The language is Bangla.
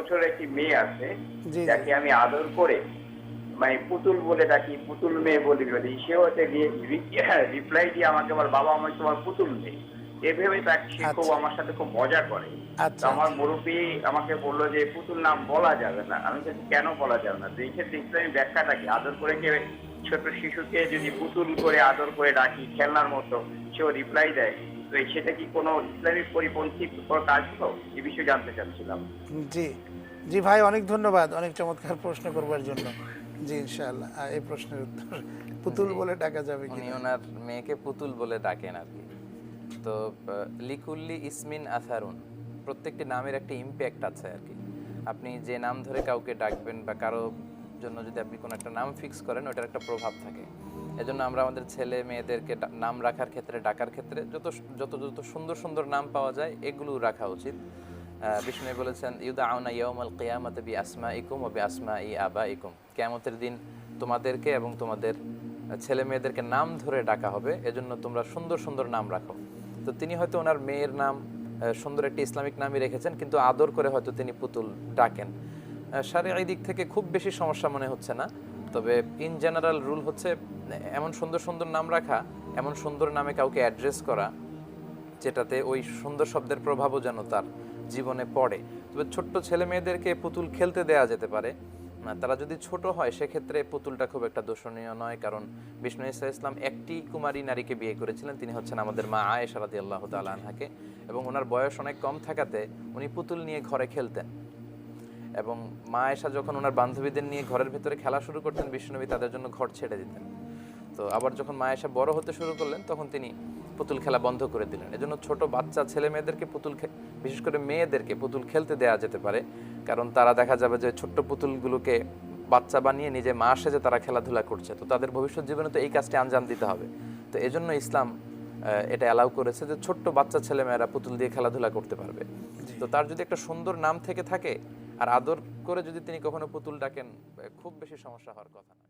বছরের একটি মেয়ে আছে, জি জি। যাকে আমি আদর করে মানে পুতুল বলে ডাকি, পুতুল মেয়ে বলি বলি। সে হচ্ছে রিপ্লাই দিয়ে আমাকে বলে, বাবা আমি তোমার পুতুল মেয়ে। এভাবে তাকে সে খুব আচ্ছা আমার সাথে খুব মজা করে। তো আচ্ছা আমার আচ্ছা। মুরব্বী আমাকে বললো যে পুতুল নাম বলা যাবে না। আমি বলছি কেন বলা যাবে না? তো এই ক্ষেত্রে ইসলামী ব্যাখ্যাটা কি? আদর করে কেউ ছোট শিশুকে যদি পুতুল করে আদর করে ডাকি খেলনার মতো, সেও রিপ্লাই দেয়, তো সেটা কি কোনো ইসলামিক পরিপন্থী কোনো কাজ হলো? এ বিষয়ে জানতে চাচ্ছিলাম। জি জি ভাই, অনেক ধন্যবাদ অনেক চমৎকার প্রশ্ন করবার জন্য। জি ইনশাআল্লাহ এই প্রশ্নের উত্তর পুতুল জি, বলে ডাকা যাবে উনি কিনা। ওনার মেয়েকে পুতুল বলে ডাকেন আর কি। তো লিকুল্লি ইসমিন আসারুন, প্রত্যেকটি নামের একটা ইম্প্যাক্ট আছে আর কি। আপনি যে নাম ধরে কাউকে ডাকবেন বা কারো জন্য যদি আপনি কোনো একটা নাম ফিক্স করেন, ওটার একটা প্রভাব থাকে। এজন্য আমরা আমাদের ছেলে মেয়েদেরকে নাম রাখার ক্ষেত্রে, ডাকার ক্ষেত্রে যত যত যত সুন্দর সুন্দর নাম পাওয়া যায় এগুলো রাখা উচিত। বিষ্ণু বলেছেন ইউদাউনা ইয়াউমাল কিয়ামাতি বিআসমাইকুম ওয়া বিআসমাই আবাইকুম, কিয়ামতের দিন তোমাদেরকে এবং তোমাদের ছেলে মেয়েদেরকে নাম ধরে ডাকা হবে, এজন্য তোমরা সুন্দর সুন্দর নাম রাখো। তো তিনি হয়তো ওনার মেয়ের নাম সুন্দর একটি ইসলামিক নামই রেখেছেন, কিন্তু আদর করে হয়তো তিনি পুতুল ডাকেন। শারীরিক দিক থেকে খুব বেশি সমস্যা মনে হচ্ছে না, তবে ইন জেনারেল রুল হচ্ছে এমন সুন্দর সুন্দর নাম রাখা, এমন সুন্দর নামে কাউকে অ্যাড্রেস করা যেটাতে ওই সুন্দর শব্দের প্রভাবও যেন তার জীবনে পড়ে। তবে ছোট্ট ছেলে মেয়েদেরকে পুতুল খেলতে দেয়া যেতে পারে, তারা যদি ছোট হয় সেক্ষেত্রে পুতুলটা খুব একটা দোষণীয় নয়, কারণ বিষ্ণু ঈসা ইসলাম একটি কুমারী নারীকে বিয়ে করেছিলেন, তিনি হচ্ছেন আমাদের মা আয়েশা রাদিয়াল্লাহু তাআলা আনহাকে, এবং ওনার বয়স অনেক কম থাকাতে উনি পুতুল নিয়ে ঘরে খেলতেন। এবং মা আয়েশা যখন ওনার বান্ধবীদের নিয়ে ঘরের ভিতরে খেলা শুরু করতেন, বিষ্ণুনবী তাদের জন্য ঘর ছেড়ে দিতেন। তো আবার যখন মা আয়েশা বড় হতে শুরু করলেন, তখন তিনি পুতুল খেলা বন্ধ করে দিলেন। এজন্য ছোট বাচ্চা ছেলে মেয়েদেরকে বিশেষ করে মেয়েদেরকে পুতুল খেলতে দেয়া যেতে পারে, কারণ তারা দেখা যাবে যে ছোট্ট পুতুলগুলোকে বাচ্চা বানিয়ে নিজে মা সেজে তারা খেলাধুলা করছে, তো তাদের ভবিষ্যৎ জীবনে তো এই কাজটি আঞ্জাম দিতে হবে। তো এজন্য ইসলাম এটা অ্যালাউ করেছে যে ছোট্ট বাচ্চা ছেলে মেয়েরা পুতুল দিয়ে খেলাধুলা করতে পারবে। জি তো তার যদি একটা সুন্দর নাম থেকে থাকে আর আদর করে যদি তিনি কখনো পুতুল ডাকেন, খুব বেশি সমস্যা হওয়ার কথা না।